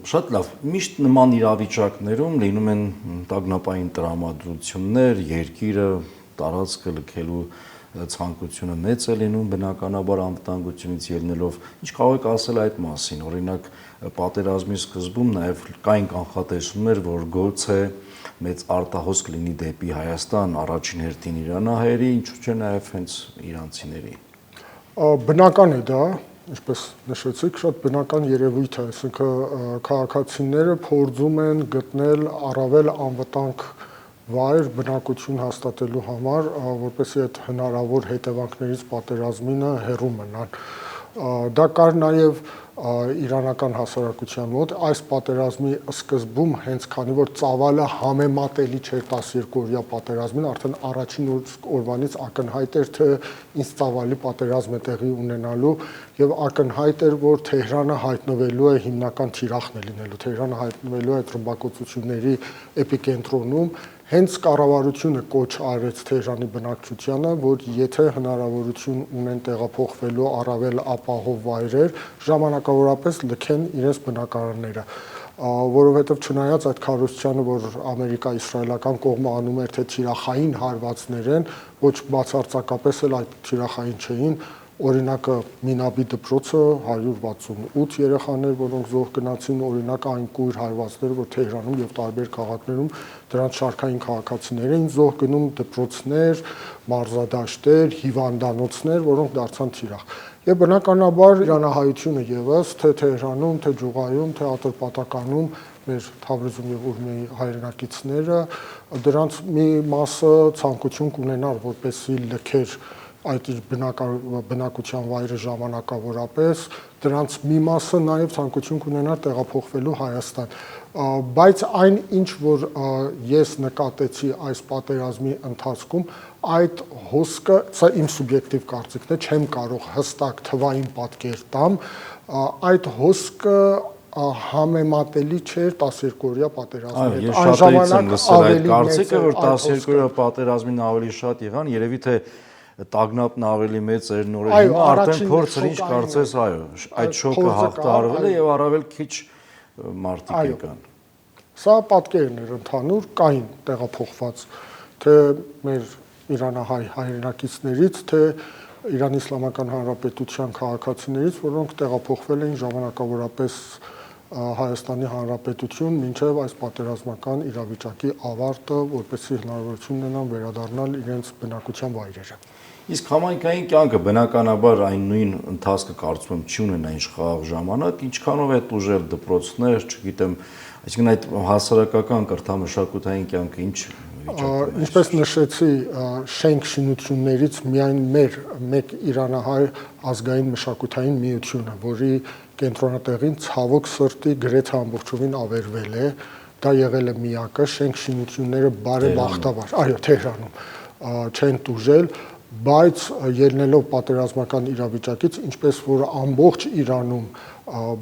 Speaker 1: Շատ լավ։ Միշտ նման իրավիճակներում լինում են տագնապային տրամադրություններ, երկիրը, տարածքը լքելու ցանկությունը մեծ է լինում, բնականաբար անվտանգությունից ելնելով։ Ինչ կարող եք ասել այդ մասին։ Օրինակ, պատերազմի սկզբում նաև կային կանխատեսումներ, որ գուցե մեծ արտահոսք լինի դեպի Հայաստան, առաջին հերթին իրանահայերի, ինչու՞ չէ նաև հենց իրանցիների։
Speaker 4: Բնական է դա, ինչպես նշեցիք, շատ բնական երևույթ է, այսինքն քաղաքացիները փորձում են գտնել առավել անվտանգ վայր բնակություն հաստատելու համար, որպեսզի այդ հնարավոր հետևանքներից պատերազմինը հեռու մնան։ Դա կար նաև իրանական հասարակության մոտ այս պատերազմի սկզբում, հենց քանի որ ծավալը համեմատելի չէր 12-օրյա պատերազմին, արդեն առաջին օրվանից ակնհայտ էր, թե ինչ ծավալի պատերազմ է տեղի ունենալու եւ ակնհայտ էր, որ Թեհրանը հայտնվելու է հիմնական թիրախն է լինելու, Թեհրանը հայտնվելու է ռմբակոծությունների էպիկենտրոնում, հենց կառավարությունը կոչ արեց Թեհրանի բնակչությանը, որ եթե հնարավորություն ունեն տեղափոխվելու առավել ապահով վայրեր, ժամանակավորապես լքեն իրենց բնակարանները, որովհետև չնայած այդ քարոզչությանը, որ ամերիկա-իսրայելական կողմը անում էր, թե թիրախային հարվածներ են, ոչ բացարձակապես էլ այդ թիրախային չէին, օրինակը Մինաբի դպրոցը 168 երեխաներ, որոնք զոհ գնացին, օրինակ այն կույր հարվածները, որ Թեհրանում եւ տարբեր քաղաքներում դրանց շարքային քաղաքացիներ էին զոհ գնում, դպրոցներ, մարզադաշտեր, հիվանդանոցներ, որոնք դարձան թիրախ։ Եվ բնականաբար իրանահայությունը եւս թե Թեհրանում, թե Ջուղայում, թե Ատրպատականում մեր Թավրիզում եւ Ուրմիայի հայրենակիցները դրանց մի մասը ցանկություն կունենար, որպեսզի լքեր այդ իր բնակության վայրը ժամանակավորապես, դրանց մի մասը նաև ցանկություն կունենար տեղափոխվելու Հայաստան։ Բայց այն ինչ որ ես նկատեցի այս պատերազմի ընթացքում, այդ հոսքը, սա իմ սուբյեկտիվ կարծիքն է, չեմ կարող հստակ թվային պատկեր տամ, այդ հոսքը համեմատելի չէր 12-օրյա պատերազմի հետ։
Speaker 1: Այն ժամանակ ավելի կարծիքը, որ 12-օրյա պատերազմին ավելի շատ եղան, երևի թե տագնապն ավելի մեծ էր նորեր, հիմա արդեն փորձր ինչ կարծես, այո, այդ շոկը հաղթահարվել է եւ առավել քիչ մարդիկ եկան։
Speaker 4: Սա պատկերն էր ընդհանուր, կային տեղափոխված թե մեր իրանահայ հայրենակիցներից, թե Իրանի Իսլամական Հանրապետության քաղաքացիներից, որոնք տեղափոխվել էին ժամանակավորապես Հայաստանի Հանրապետություն մինչև այս պատերազմական իրավիճակի ավարտը, որպեսզի հնարավորություն ունենան վերադառնալ իրենց բնակության վայրերը։
Speaker 1: Իսկ համայնքային կյանքը բնականաբար այն նույն ընթացքը կարծում եմ չի ունենա իշխող ժամանակ, ինչքանով է ուժել դպրոցներ, չգիտեմ, այսինքն այդ հասարակական կրթամշակութային կյանքը ինչ վիճակում է։
Speaker 4: Ինչպես նշեցի, շենք շինություններից միայն մեկ իրանահայ ազգային մշակութային միությունը, որի կենտրոնատեղին ցավոք սրտի գրեթե ամբողջովին ավերվել է, դա եղել է միակը, շենք շինությունները բարեբախտաբար, այո, Թեհրանում չեն տուժել, բայց ելնելով պատերազմական իրավիճակից, ինչպես որ ամբողջ Իրանում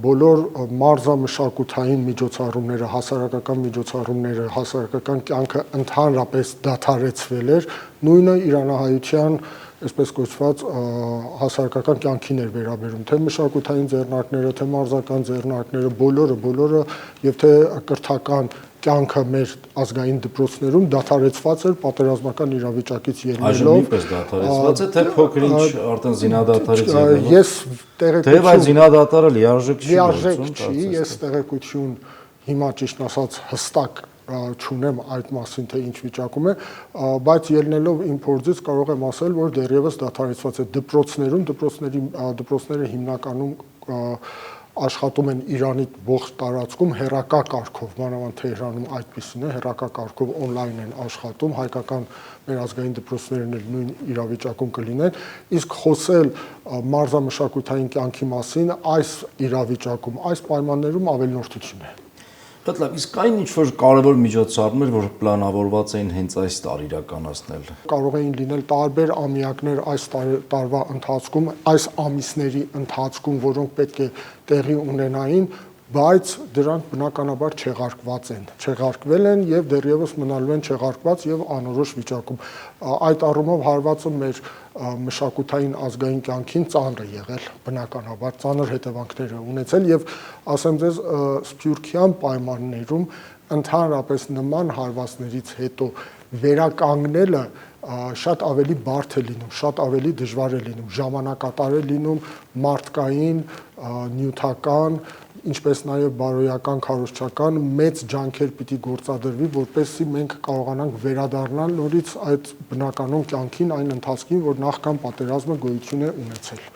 Speaker 4: բոլոր մարզամշակութային միջոցառումները, հասարակական միջոցառումները, հասարակական կյանքը ընդհանրապես դադարեցվել էր, նույնը իրանահայության այսպես կոչված հասարակական կյանքին էր վերաբերում, թե մշակութային ձեռնարկները, թե մարզական ձեռնարկները, բոլորը եւ թե կրթական կյանքը մեր ազգային դպրոցներում դադարեցված էր պատերազմական իրավիճակից ելնելով։
Speaker 1: Այժմ ինչպես դադարեցված է, թե փոքր-ինչ արդեն զինադատարից ելնելով։
Speaker 4: Ես տեղեկություն
Speaker 1: Թեև այդ զինադատարը լիարժեք չի,
Speaker 4: ես տեղեկություն հիմա ճիշտ ասած հստակ չունեմ այդ մասին, թե ինչ վիճակում է, բայց ելնելով իմ փորձից կարող եմ ասել, որ դեռևս դադարեցված է դպրոցները հիմնականում աշխատում են Իրանի ողջ տարածքում հեռակա կարգով, մանավանդ Թեհրանում այդպիսին է, հեռակա կարգով on-line են աշխատում, հայկական մեր ազգային դպրոցներն էլ նույն իրավիճակում կլինեն, իսկ խոսել մարզամշակութային կյանքի մասին այս իրավիճակում, այս պայմաններում ավելնորդություն է։
Speaker 1: Բայց լավ, իսկ այն ինչ-որ կարևոր միջոցառումներ, որ պլանավորված էին հենց այս տարի իրականացնել։
Speaker 4: Կարող էին լինել տարբեր ամյակներ այս տարվա ընթացքում, այս ամիսների ընթացքում, որոնք պետք է տեղի ունենային, բայց դրանք բնականաբար չեղարկվել են եւ դեռևս մնալու են չեղարկված եւ անորոշ վիճակում։ Այդ առումով հարվածը մեր մշակութային ազգային կյանքին ծանր է եղել, բնականաբար ծանր հետևանքներ է ունեցել եւ ասեմ ձեզ սփյուռքյան պայմաններում ընդհանրապես նման հարվածներից հետո վերականգնելը շատ ավելի բարդ է լինում, շատ ավելի դժվար է լինում, ժամանակատար է լինում, մարդկային, նյութական, ինչպես նաև բարոյական, քարոզչական մեծ ջանքեր պիտի գործադրվի, որպեսզի մենք կարողանանք վերադառնալ նորից այդ բնականon կյանքին, այն ընթացքին, որ նախքան պատերազմը գոյություն է ունեցել։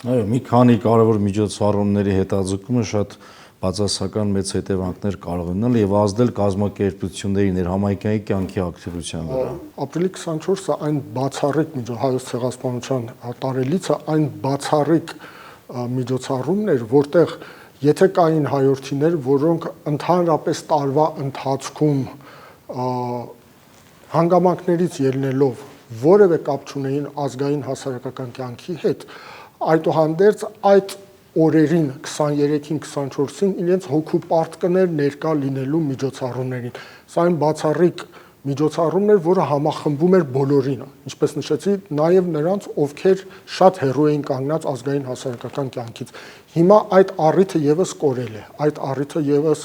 Speaker 1: Այո, մի քանի կարևոր միջոցառումների հետաձգումը շատ բացասական մեծ հետևանքներ կարող ունենալ եւ ազդել կազմակերպությունների ներհամայնքային կյանքի ակտիվության վրա։
Speaker 4: Ապրիլի 24-ը այն բացառիկ հայոց ցեղասպանության տարելիցը այն բացառիկ միջոցառումն էր, որտեղ եթե կային հայրենիներ, որոնք ընդհանրապես տարվա ընթացքում հանգամանքներից ելնելով որևէ կապ չունեին ազգային հասարակական կյանքի հետ, այդուհանդերձ այդ օրերին 23-ին 24-ին իրենց հոգու պարտքներ ներկա լինելու միջոցառումներին։ Սա այն բացառիկ միջոցառումն էր, որը համախմբում էր բոլորին, ինչպես նշեցի, նաև նրանց, ովքեր շատ հեռու էին կանգնած ազգային հասարակական կյանքից։ Հիմա այդ առիթը եւս կորել է, այդ առիթը եւս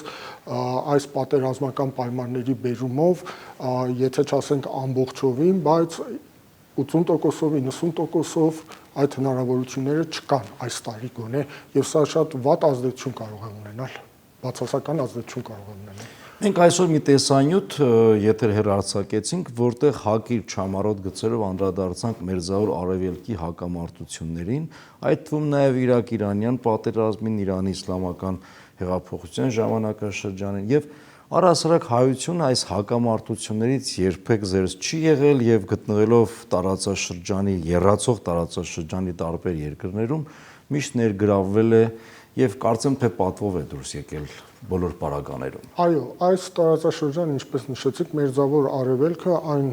Speaker 4: այս պատերազմական պայմանների բերումով, եթե չասենք ամբողջովին, բայց 80%-ով, 90%-ով այդ հնարավորությունները չկան այս տարի գոնե, եւ սա շատ վատ ազդեցություն կարող է ունենալ, բացասական ազդեցություն կարող է ունենալ։
Speaker 1: Մենք այսօր մի տեսանյութ եթեր հեռարձակեցինք, որտեղ հակիր չամառոտ գծերով անդրադարձանք Մերձավոր Արևելքի հակամարտություններին, այդ թվում նաև Իրաք-Իրանյան պատերազմին, Իրանի իսլամական հեղափոխության ժամանակաշրջանին եւ առհասարակ հայությունը այս հակամարտություններից երբեք զերծ չի եղել եւ գտնվելով տարածաշրջանի, եռացող տարածաշրջանի տարբեր երկրներում միշտ ներգրավվել է եւ կարծեմ թե պատվով է դուրս եկել բոլոր պարագաներում։
Speaker 4: Այո, այս տարածաշրջանը, ինչպես նշեցիք, Մերձավոր Արևելքը այն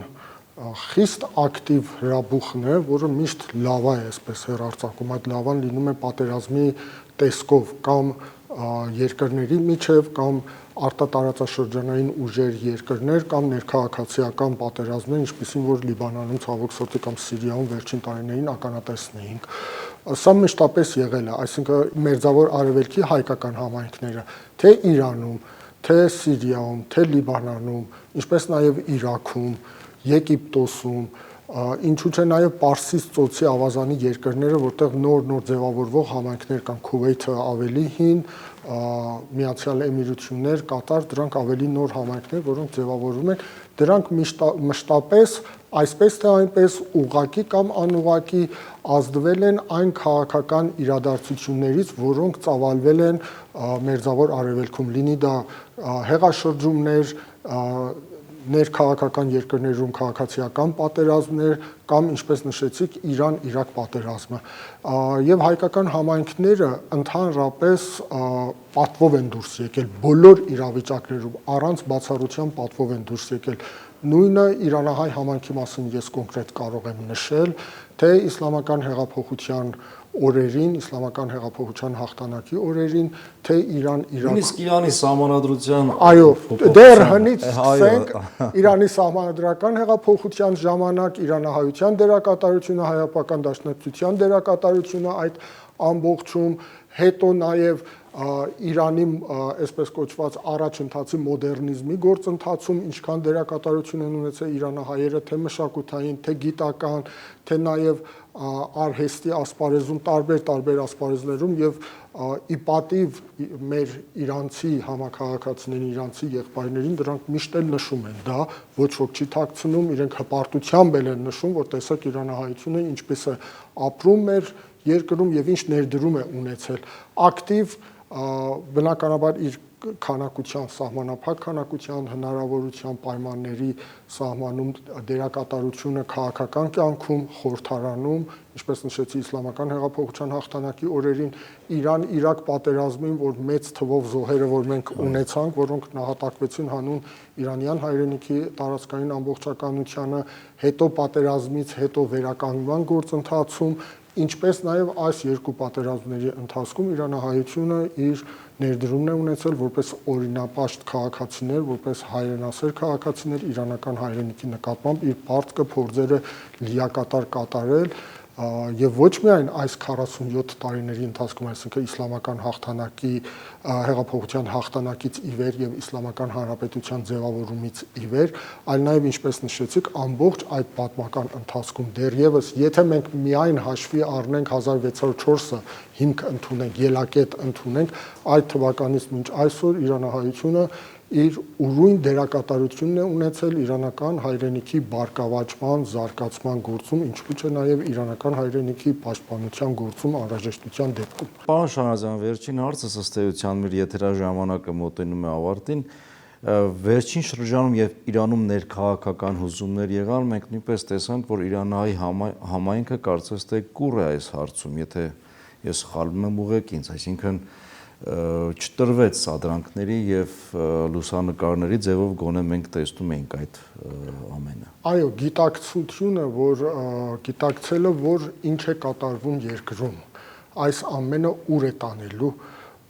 Speaker 4: խիստ ակտիվ հրաբուխն է, որը միշտ լավա է այսպես հեռարձակում, այդ լավան լինում է պատերազմի տեսքով կամ երկրների միջև կամ արտատարածաշրջանային ուժեր երկրներ կամ ներքաղաքացիական պատերազմներ, ինչպիսին որ Լիբանանում ցավոք սրտի կամ Սիրիայում վերջին տարիներին ականատեսն էինք։ Սա մշտապես եղել է, այսինքն Մերձավոր Արևելքի հայկական համայնքները, թե Իրանում, թե Սիրիայում, թե Լիբանանում, ինչպես նաև Իրաքում, Եգիպտոսում, ինչու՞ չէ նաև Պարսից ծոցի ավազանի երկրները, որտեղ նոր ձևավորվող համայնքներ կան, Քուվեյթը ավելի հին, Միացյալ Էմիրություններ, Կատար, դրանք ավելի նոր համայնքներ, որոնք ձևավորվում են, դրանք մշտապես այսպես թե այնպես ուղղակի կամ անուղղակի ազդվել են այն քաղաքական իրադարձություններից, որոնք ծավալվել են Մերձավոր Արևելքում, լինի դա հեղաշրջումներ, ներքաղաքական երկրներում քաղաքացիական պատերազմներ կամ ինչպես նշեցիք Իրան-Իրաք պատերազմը եւ հայկական համայնքները ընդհանրապես պատվով են դուրս եկել բոլոր իրավիճակներում առանց բացառության պատվով են դուրս եկել նույնը իրանահայ համայնքի մասին ես կոնկրետ կարող եմ նշել թե իսլամական հեղափոխության օրերին, իսլամական հեղափոխության հաղթանակի օրերին, թե Իրան-Իրաք
Speaker 1: Նույնիսկ Իրանի սահմանադրության
Speaker 4: այո, դեռ հնից սկսենք Իրանի սահմանադրական հեղափոխության ժամանակ իրանահայության դերակատարությունը, հայապական դաշնակցության դերակատարությունը այդ ամբողջում, հետո նաև Իրանի այսպես կոչված առաջընթացի մոդեռնիզմի գործընթացում ինչքան դերակատարություն են ունեցել իրանահայերը թե մշակութային, թե գիտական, թե նաև արհեստի ասպարեզում տարբեր ասպարեզներում եւ ի պատիվ մեր իրանցի համակարգացիներին, իրանցի եղբայրներին դրանք միշտ էլ նշում են դա, ոչ ոք չի թաքցնում, իրենք հպարտությամբ են նշում, որ տեսեք իրանահայությունը ինչպես է ապրում մեր երկրում եւ ինչ ներդրում է ունեցել ակտիվ բնականաբար իր քանակության սահմանափակ քանակության հնարավորության պայմանների սահմանում դերակատարությունը քաղաքական կյանքում խորհրդարանում ինչպես նշեցի իսլամական հեղափոխության հաղթանակի օրերին Իրան-Իրաք պատերազմին որ մեծ թվով զոհերը որ մենք ունեցանք որոնք նահատակվեցին հանուն իրանյան հայրենիքի տարածքային ամբողջականությանը հետո պատերազմից հետո վերականգնման գործընթացում ինչպես նաև այս երկու պատերազմների ընթացքում իրանահայությունը իր ներդրումն է ունեցել որպես օրինապաշտ քաղաքացիներ, որպես հայրենասեր քաղաքացիներ իրանական հայրենիքի նկատմամբ իր պարտքը փորձերը լիակատար կատարել եւ ոչ միայն այս 47 տարիների ընթացքում, այսինքն իսլամական հաղթանակի հեղափոխության հաղթանակից ի վեր եւ իսլամական հանրապետության ձևավորումից ի վեր, այլ նաեւ ինչպես նշեցիք, ամբողջ այդ պատմական ընթացքում դեռևս եթե մենք միայն հաշվի առնենք 1604-ը հիմք ընդունենք, ելակետ ընդունենք, այդ թվականից մինչ այսօր իրանահայությունը իր ուրույն դերակատարությունն է ունեցել իրանական հայրենիքի բարգավաճման, զարգացման գործում, ինչու՞ չէ նաև իրանական հայրենիքի պաշտպանության գործում անհրաժեշտության դեպքում։
Speaker 1: Պարոն Շանազյան, վերջին հարցս ըստ էության մեր եթերաժամանակը մոտենում է ավարտին։ Վերջին շրջանում եւ Իրանում ներքաղաքական հուզումներ եղան, մենք նույնպես տեսանք, որ իրանահայ համայնքը կարծես թե կուռ է այս հարցում, եթե ես սխալվում եմ ուղղակի ինձ, այսինքն չտրվեց սադրանքների եւ լուսանկարների ձևով գոնե մենք տեսնում ենք այդ ամենը։
Speaker 4: Այո, գիտակցությունը, որ գիտակցելը, որ ինչ է կատարվում երկրում, այս ամենը ուր է տանելու։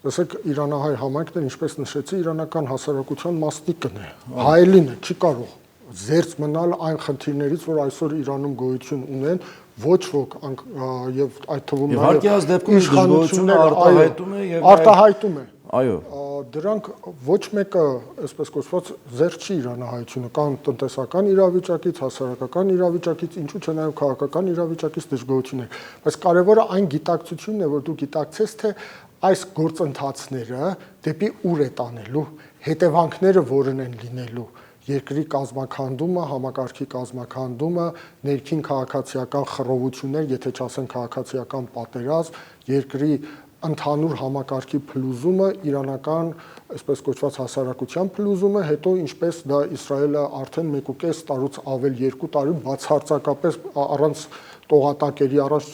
Speaker 4: Տեսեք, իրանահայ համայնքն ինչպես նշեցի, իրանական հասարակության մասնիկն է, հայելին է, չի կարող զերծ մնալ այն խնդիրներից, որ այսօր Իրանում գոյություն ունեն, ոչ ոք եւ այդ թվում
Speaker 1: Իհարկե, այս դեպքում դժգոհությունը
Speaker 4: արտահայտում է։
Speaker 1: Այո։
Speaker 4: Դրանք ոչ մեկը, այսպես կոչված, զերծ չի իրանահայությունը, կան տնտեսական իրավիճակից, հասարակական իրավիճակից, ինչու՞ չէ նաեւ քաղաքական իրավիճակից դժգոհություններ, բայց կարևորը այն գիտակցությունն է, որ դու գիտակցես, թե այս գործընթացները դեպի ուր է տանելու, հետևանքները որն են լինելու երկրի կազմակերպումը, համակարգի կազմակերպումը, ներքին քաղաքացիական խռովություններ, եթե չասեն քաղաքացիական պատերազմ, երկրի ընդհանուր համակարգի փլուզումը, իրանական, այսպես կոչված հասարակության փլուզումը, հետո ինչպես դա Իսրայելը արդեն 1.5 տարուց ավել 2 տարի բացարձակապես առանց տողատակերի, առանց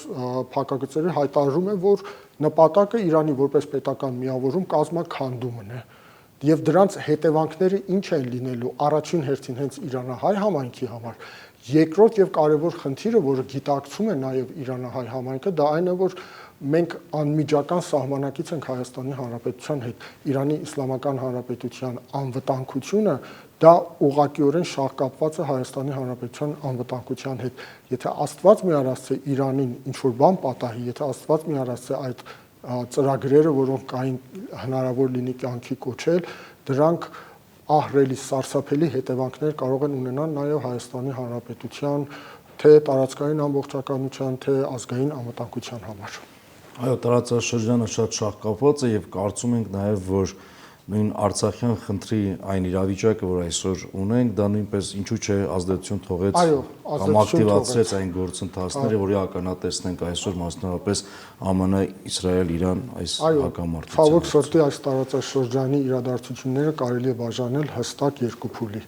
Speaker 4: փակագծերի հայտարարում է, որ նպատակը Իրանի որպես պետական միավորում կազմաքանդումն է։ Եվ դրանց հետևանքները ինչ են լինելու առաջին հերթին հենց իրանահայ համայնքի համար երկրորդ եւ կարեւոր խնդիրը որը գիտակցում է նաեւ իրանահայ համայնքը դա այն է որ մենք անմիջական սահմանակից ենք Հայաստանի Հանրապետության հետ Իրանի Իսլամական Հանրապետության անվտանգությունը դա ուղղակիորեն շահկապված է Հայաստանի Հանրապետության անվտանգության հետ եթե Աստված մի արածի Իրանին ինչ որ բան պատահի եթե Աստված մի արածի այդ ծրագրերը, որոնք կային հնարավոր լինի կյանքի կոչել, դրանք ահռելի սարսափելի հետևանքներ կարող են ունենալ նաև Հայաստանի Հանրապետության թե տարածքային ամբողջականության, թե ազգային անվտանգության համար։
Speaker 1: Այո, տարածաշրջանը շատ շահկապված է եւ կարծում ենք նաեւ, որ նույն Արցախյան խնդրի այն իրավիճակը, որ այսօր ունենք, դա նույնպես ինչու՞ չէ ազդեցություն թողեց կամ ակտիվացրեց այն գործընթացները, որ ականատեսնենք այսօր մասնավորապես ԱՄՆ, Իսրայել, Իրան այս հակամարտության։
Speaker 4: Ցավոք սրտի այս տարածաշրջանի իրադարձությունները կարելի է բաժանել հստակ երկու փուլի։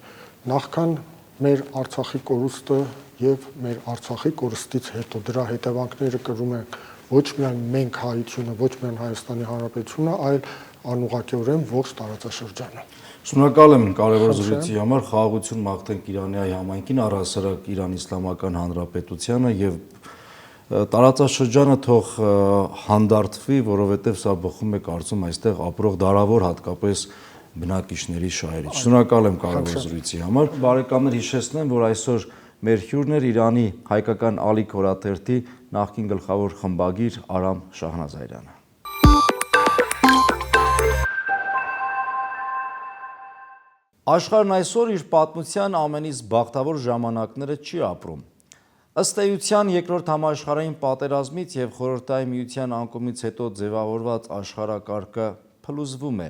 Speaker 4: Նախքան մեր Արցախի կորուստը եւ մեր Արցախի կորուստից հետո դրա հետևանքները կրում են ոչ միայն մենք հայությունը, ոչ միայն Հայաստանի Հանրապետությունը, այլ անուղղակիորեն ողջ տարածաշրջանը։
Speaker 1: Շնորհակալ եմ կարևոր զրույցի համար, խաղաղություն մաղթենք Իրանի համայնքին, առհասարակ Իրան Իսլամական Հանրապետությանը եւ տարածաշրջանը թող հանդարտվի, որովհետեւ սա բխում է կարծում այստեղ ապրող դարավոր հատկապես բնակիչների շահերից։ Շնորհակալ եմ կարևոր զրույցի համար։ Բարեկամներ, հիշեցնեմ, որ այսօր մեր հյուրն էր Իրանի հայկական ալիք հորաթերթի նախկին գլխավոր խմբագիր Արամ Շահնազարյանը։ Աշխարհն այսօր իր պատմության ամենից բախտավոր ժամանակները չի ապրում։ Ըստ էության երկրորդ համաշխարհային պատերազմից եւ Խորհրդային Միության անկումից հետո ձևավորված աշխարհակարգը փլուզվում է։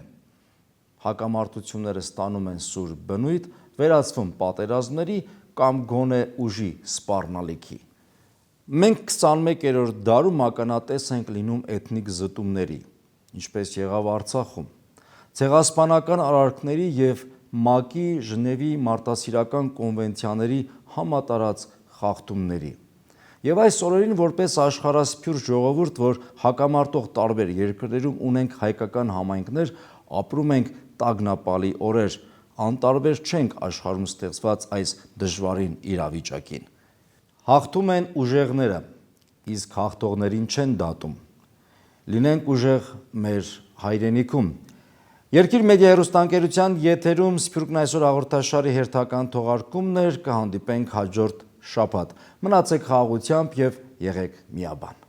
Speaker 1: Հակամարտությունները ստանում են սուր բնույթ, վերածվում պատերազմների կամ գոնե ուժի սպառնալիքի։ Մենք 21-րդ դարում ականատես ենք լինում էթնիկ զտումների, ինչպես եղավ Արցախում, ցեղասպանական արարքների եւ ՄԱԿ-ի Ժնևի մարտահրավերական կոնվենցիաների համատարած խախտումների։ Եվ այս օրերին որպես աշխարհասփյուր ժողովուրդ, որ հակամարտող տարբեր երկրներում ունենք հայկական համայնքներ, ապրում ենք տագնապալի օրեր, անտարբեր չենք աշխարհում ստեղծված այս դժվարին իրավիճակին։ Հաղթում են ուժեղները, իսկ հաղթողներին չեն դատում։ Լինենք ուժեղ մեր հայրենիքում։ Երկիր մեդիա հեռուստաընկերության եթերում Սփյուռքն այսօր հաղորդաշարի հերթական թողարկումն էր, կհանդիպենք հաջորդ շաբաթ։ Մնացեք խաղաղությամբ եւ եղեք միաբան։